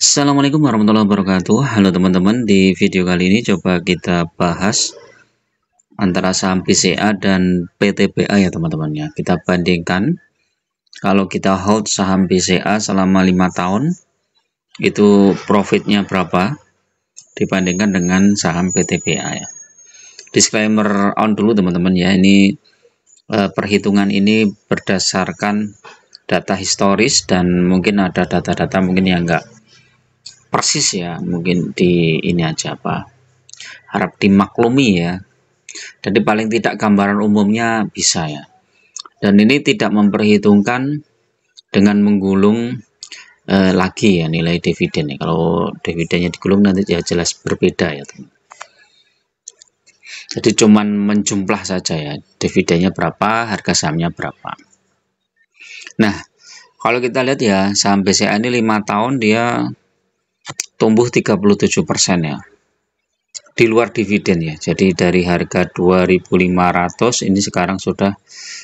Assalamualaikum warahmatullahi wabarakatuh. Halo teman-teman, di video kali ini coba kita bahas antara saham BCA dan PTBA ya teman-teman ya. Kita bandingkan kalau kita hold saham BCA selama 5 tahun itu profitnya berapa dibandingkan dengan saham PTBA ya. Disclaimer on dulu teman-teman ya. Ini perhitungan ini berdasarkan data historis dan mungkin ada data-data mungkin yang enggak persis ya, mungkin di ini aja apa harap dimaklumi ya. Jadi paling tidak gambaran umumnya bisa ya, dan ini tidak memperhitungkan dengan menggulung lagi ya nilai dividen ya. Kalau dividennya digulung nanti ya jelas berbeda ya teman. Jadi cuman menjumlah saja ya, dividennya berapa, harga sahamnya berapa. Nah kalau kita lihat ya, saham BCA ini 5 tahun dia tumbuh 37% ya, di luar dividen ya. Jadi dari harga 2.500 ini sekarang sudah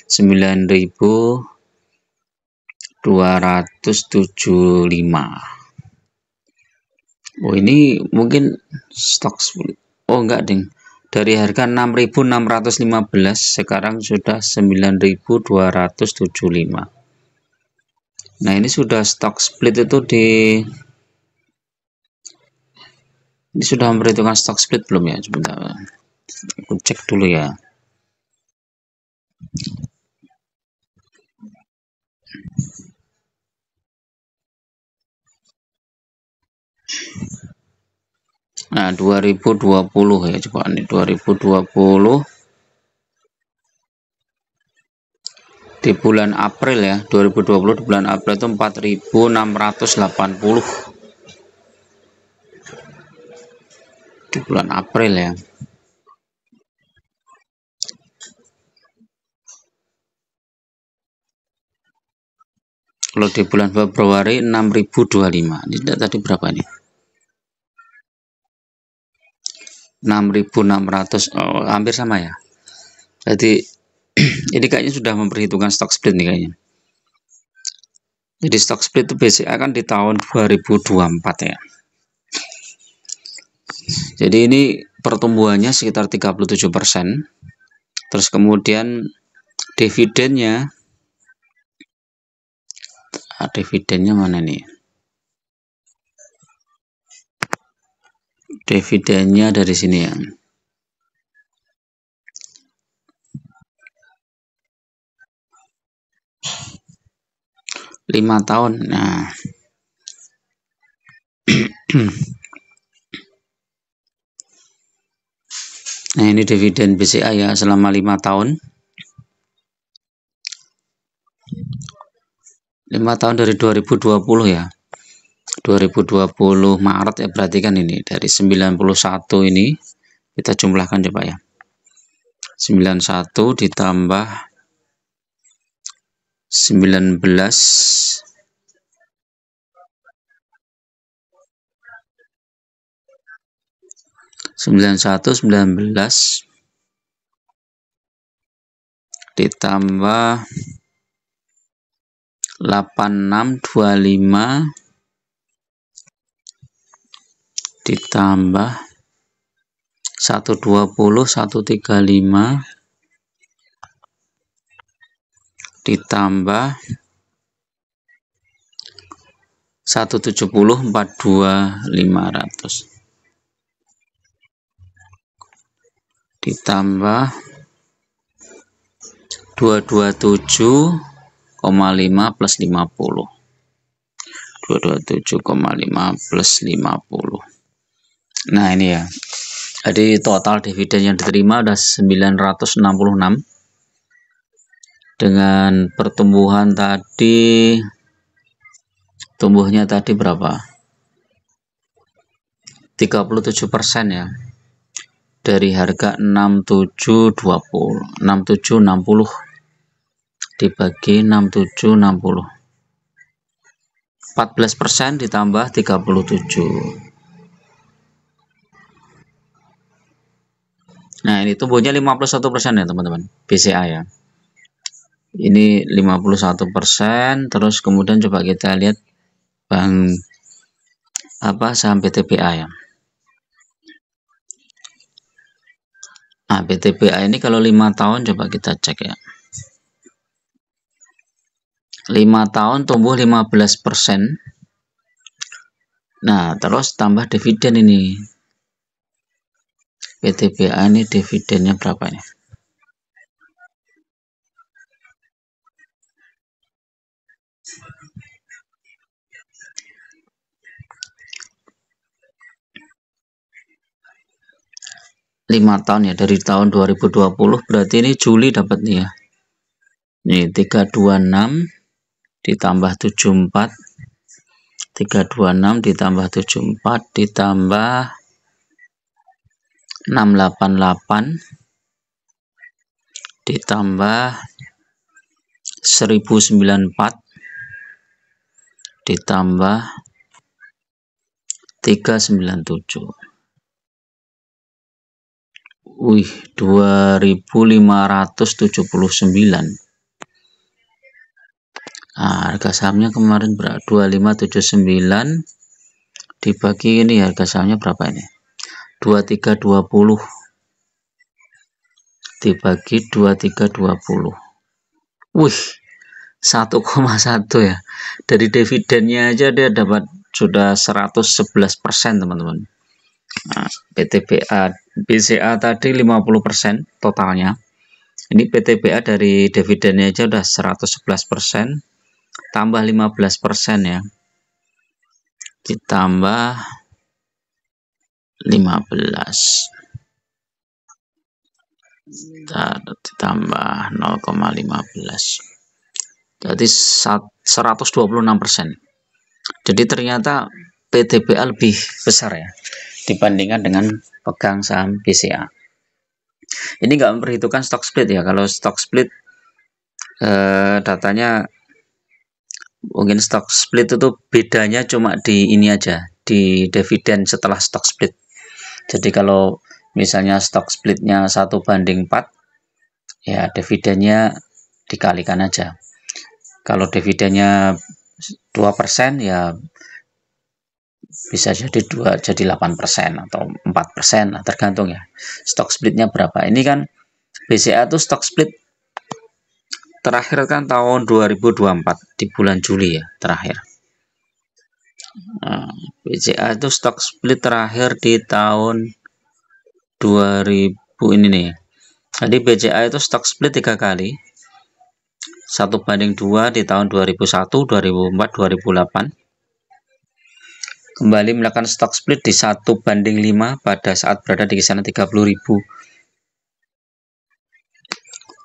9.275. Oh ini mungkin stok split. Oh enggak ding, dari harga 6.615 sekarang sudah 9.275. Nah ini sudah stok split itu ini sudah memperhitungkan stok split belum ya? Sebentar, aku cek dulu ya. Nah 2020 ya, coba nih 2020 di bulan April ya, 2020 di bulan April itu 4.680 di bulan April ya. Kalau di bulan Februari 6.025. Ini tadi berapa nih? 6.600. Oh, hampir sama ya. Jadi ini kayaknya sudah memperhitungkan stok split nih kayaknya. Jadi stok split itu BCA kan di tahun 2024 ya. Jadi ini pertumbuhannya sekitar 37%. Terus kemudian dividennya mana nih? Dividennya dari sini ya. Lima tahun. Nah. Nah, ini dividen BCA ya selama 5 tahun. 5 tahun dari 2020 ya. 2020 Maret ya, berarti kan ini dari 91 ini kita jumlahkan coba ya. 91 ditambah 19 ditambah 8625 ditambah 120 135 ditambah 170 42.500 ditambah 227,5 plus 50. 227,5 plus 50. Nah ini ya. Jadi total dividen yang diterima ada 966 dengan pertumbuhan tadi, tumbuhnya tadi berapa? 37% ya. Dari harga 6760 dibagi 6760, 14% ditambah 37. Nah ini tumbuhnya 51% ya teman-teman, BCA ya. Ini 51%. Terus kemudian coba kita lihat Bank saham PTBA ya. Nah, PTBA ini kalau 5 tahun coba kita cek ya. 5 tahun tumbuh 15%. Nah, terus tambah dividen ini. PTBA ini dividennya berapa ini? Lima tahun ya, dari tahun 2020 berarti ini Juli dapat nih ya. Ini 326 ditambah 74, 326 ditambah 74 ditambah 688 ditambah 1094 ditambah 397. Wih, 2579. Nah, harga sahamnya kemarin berapa? 2579 dibagi ini harga sahamnya berapa ini? 2320 dibagi 2320. Wih, 1,1 ya. Dari dividennya aja dia dapat sudah 111% teman-teman. Nah, PTBA BCA tadi 50% totalnya. Ini PTBA dari dividennya aja udah 111%, tambah 15% ya. Ditambah 15. Ditambah 0,15. Jadi 126%. Jadi ternyata PTBA lebih besar ya dibandingkan dengan pegang saham BCA. Ini nggak memperhitungkan stock split ya. Kalau stock split datanya mungkin stock split itu bedanya cuma di ini aja, di dividen setelah stock split. Jadi kalau misalnya stock splitnya 1:4, ya dividennya dikalikan aja. Kalau dividennya 2% ya bisa jadi 8% atau 4%, tergantung ya stock splitnya berapa. Ini kan BCA tuh stock split terakhir kan tahun 2024 di bulan Juli ya terakhir. Nah, BCA itu stock split terakhir di tahun 2000 ini nih. Jadi BCA itu stock split 3 kali. 1:2 di tahun 2001, 2004, 2008. Kembali melakukan stock split di 1:5 pada saat berada di kisaran 30.000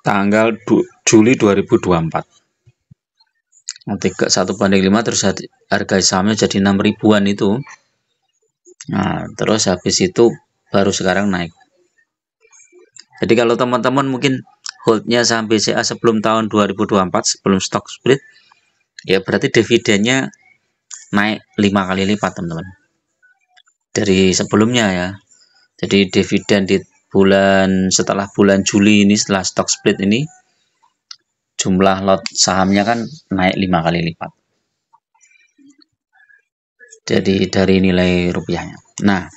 tanggal Juli 2024. Nanti ke 1:5 terus harga sahamnya jadi 6 ribuan itu. Nah, terus habis itu baru sekarang naik. Jadi kalau teman-teman mungkin holdnya saham BCA sebelum tahun 2024, sebelum stock split, ya berarti dividennya naik 5 kali lipat teman-teman dari sebelumnya ya. Jadi dividen di setelah bulan Juli ini, setelah stock split ini, jumlah lot sahamnya kan naik 5 kali lipat. Jadi dari nilai rupiahnya. Nah,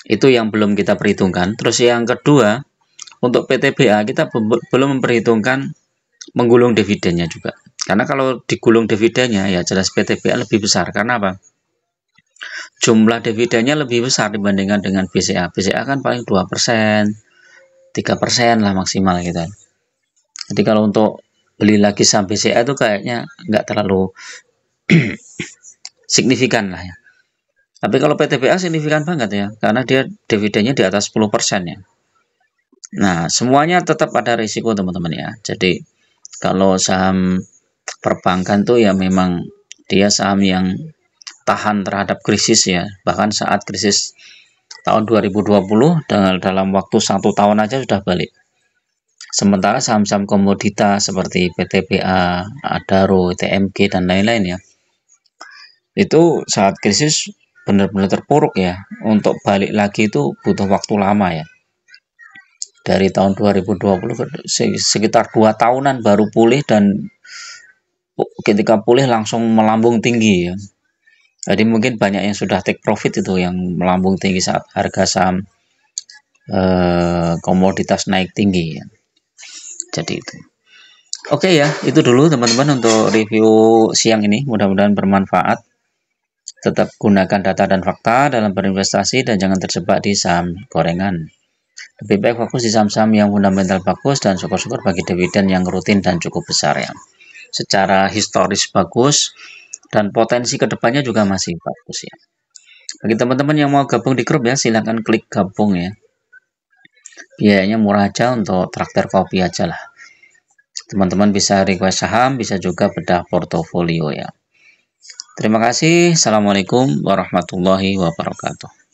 itu yang belum kita perhitungkan. Terus yang kedua, untuk PTBA kita belum memperhitungkan menggulung dividennya juga. Karena kalau digulung dividennya ya jelas PTBA lebih besar. Karena apa? Jumlah dividennya lebih besar dibandingkan dengan BCA. BCA kan paling 2%, 3% lah maksimal gitu. Jadi kalau untuk beli lagi saham BCA itu kayaknya nggak terlalu signifikan lah ya. Tapi kalau PTBA signifikan banget ya, karena dia dividennya di atas 10% ya. Nah, semuanya tetap ada risiko teman-teman ya. Jadi kalau saham perbankan tuh ya memang dia saham yang tahan terhadap krisis ya. Bahkan saat krisis tahun 2020 dalam waktu 1 tahun aja sudah balik. Sementara saham-saham komoditas seperti PTBA, Adaro, TMG dan lain-lain ya, itu saat krisis benar-benar terpuruk ya. Untuk balik lagi itu butuh waktu lama ya. Dari tahun 2020 sekitar 2 tahunan baru pulih, dan ketika pulih langsung melambung tinggi ya. Jadi mungkin banyak yang sudah take profit itu yang melambung tinggi saat harga saham komoditas naik tinggi ya. Jadi itu. Oke ya, itu dulu teman-teman untuk review siang ini. Mudah-mudahan bermanfaat. Tetap gunakan data dan fakta dalam berinvestasi dan jangan terjebak di saham gorengan. Lebih baik fokus di saham-saham yang fundamental bagus dan syukur-syukur bagi dividen yang rutin dan cukup besar ya. Secara historis bagus dan potensi kedepannya juga masih bagus ya. Bagi teman-teman yang mau gabung di grup ya, silahkan klik gabung ya. Biayanya murah aja, untuk traktir kopi aja lah. Teman-teman bisa request saham, bisa juga bedah portofolio ya. Terima kasih. Assalamualaikum warahmatullahi wabarakatuh.